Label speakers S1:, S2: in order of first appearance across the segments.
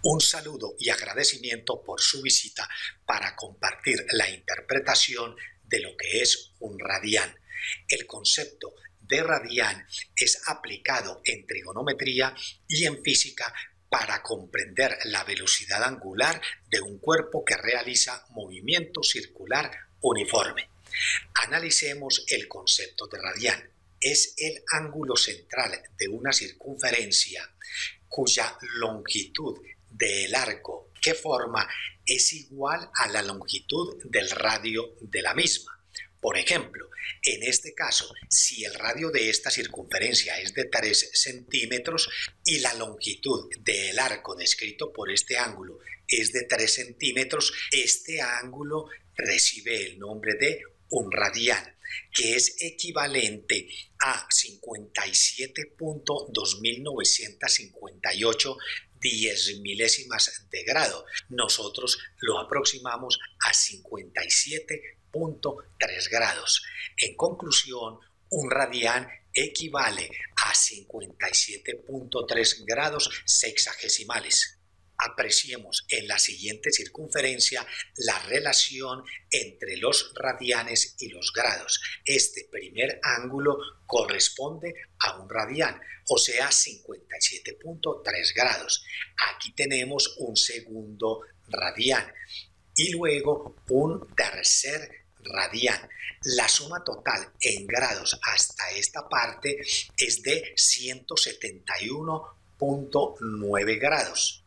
S1: Un saludo y agradecimiento por su visita para compartir la interpretación de lo que es un radián. El concepto de radián es aplicado en trigonometría y en física para comprender la velocidad angular de un cuerpo que realiza movimiento circular uniforme. Analicemos el concepto de radián. Es el ángulo central de una circunferencia cuya longitud del arco que forma es igual a la longitud del radio de la misma. Por ejemplo, en este caso, si el radio de esta circunferencia es de 3 centímetros y la longitud del arco descrito por este ángulo es de 3 centímetros, este ángulo recibe el nombre de un radián, que es equivalente a 57.2958 10 milésimas de grado. Nosotros lo aproximamos a 57.3 grados. En conclusión, un radián equivale a 57.3 grados sexagesimales. Apreciemos en la siguiente circunferencia la relación entre los radianes y los grados. Este primer ángulo corresponde a un radián, o sea 57.3 grados. Aquí tenemos un segundo radián y luego un tercer radián. La suma total en grados hasta esta parte es de 171.9 grados.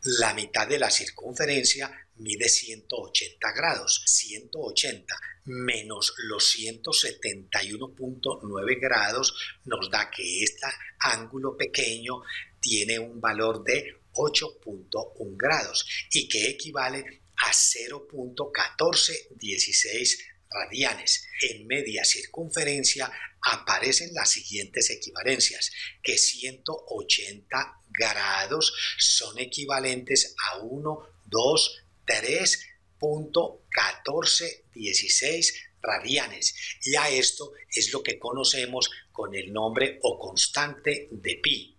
S1: La mitad de la circunferencia mide 180 grados. 180 menos los 171.9 grados nos da que este ángulo pequeño tiene un valor de 8.1 grados y que equivale a 0.1416 radianes. En media circunferencia aparecen las siguientes equivalencias, que 180 grados son equivalentes a 1, 2, 3.1416 radianes. Y a esto es lo que conocemos con el nombre o constante de pi.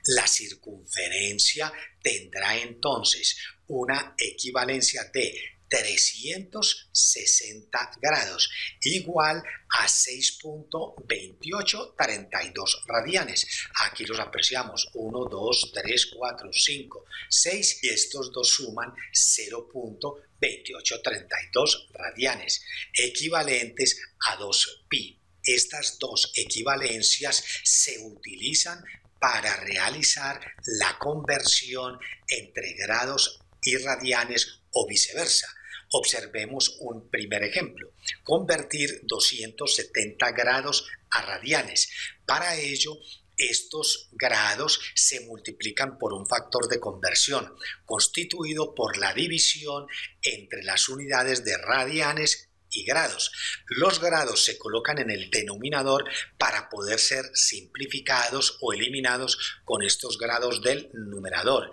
S1: La circunferencia tendrá entonces una equivalencia de 360 grados, igual a 6.2832 radianes. Aquí los apreciamos, 1, 2, 3, 4, 5, 6 y estos dos suman 0.2832 radianes, equivalentes a 2 pi. Estas dos equivalencias se utilizan para realizar la conversión entre grados y radianes o viceversa. Observemos un primer ejemplo. Convertir 270 grados a radianes. Para ello, estos grados se multiplican por un factor de conversión, constituido por la división entre las unidades de radianes y grados. Los grados se colocan en el denominador para poder ser simplificados o eliminados con estos grados del numerador.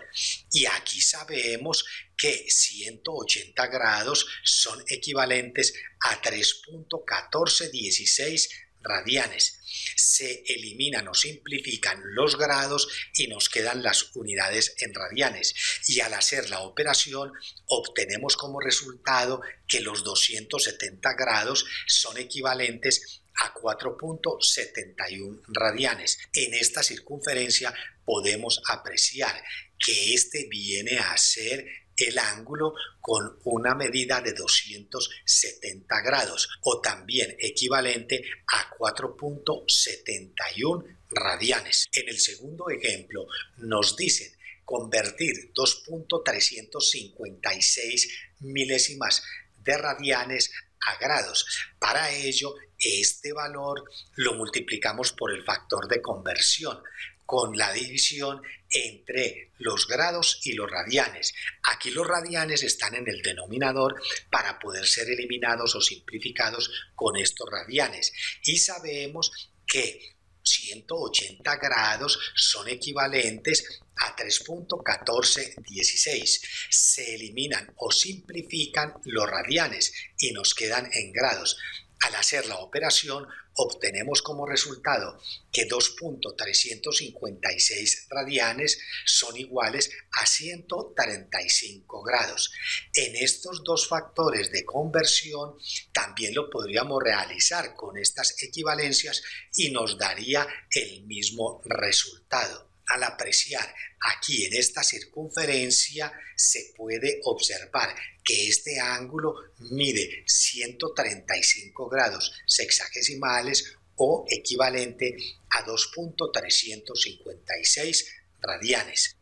S1: Y aquí sabemos que 180 grados son equivalentes a 3.1416 radianes. Se eliminan o simplifican los grados y nos quedan las unidades en radianes. Y al hacer la operación obtenemos como resultado que los 270 grados son equivalentes a 4.71 radianes. En esta circunferencia podemos apreciar que este viene a ser el ángulo con una medida de 270 grados o también equivalente a 4.71 radianes. En el segundo ejemplo nos dicen convertir 2.356 milésimas de radianes a grados. Para ello, este valor lo multiplicamos por el factor de conversión con la división entre los grados y los radianes. Aquí los radianes están en el denominador para poder ser eliminados o simplificados con estos radianes. Y sabemos que 180 grados son equivalentes a 3.1416. Se eliminan o simplifican los radianes y nos quedan en grados. Al hacer la operación obtenemos como resultado que 2.356 radianes son iguales a 135 grados. En estos dos factores de conversión también lo podríamos realizar con estas equivalencias y nos daría el mismo resultado. Al apreciar aquí en esta circunferencia se puede observar que este ángulo mide 135 grados sexagesimales o equivalente a 2.356 radianes.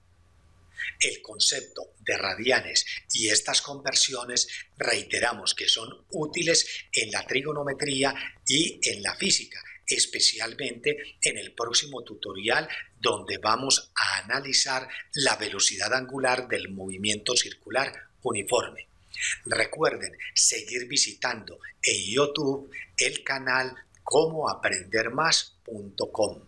S1: El concepto de radianes y estas conversiones reiteramos que son útiles en la trigonometría y en la física, especialmente en el próximo tutorial donde vamos a analizar la velocidad angular del movimiento circular uniforme. Recuerden seguir visitando en YouTube el canal comoaprendermas.com.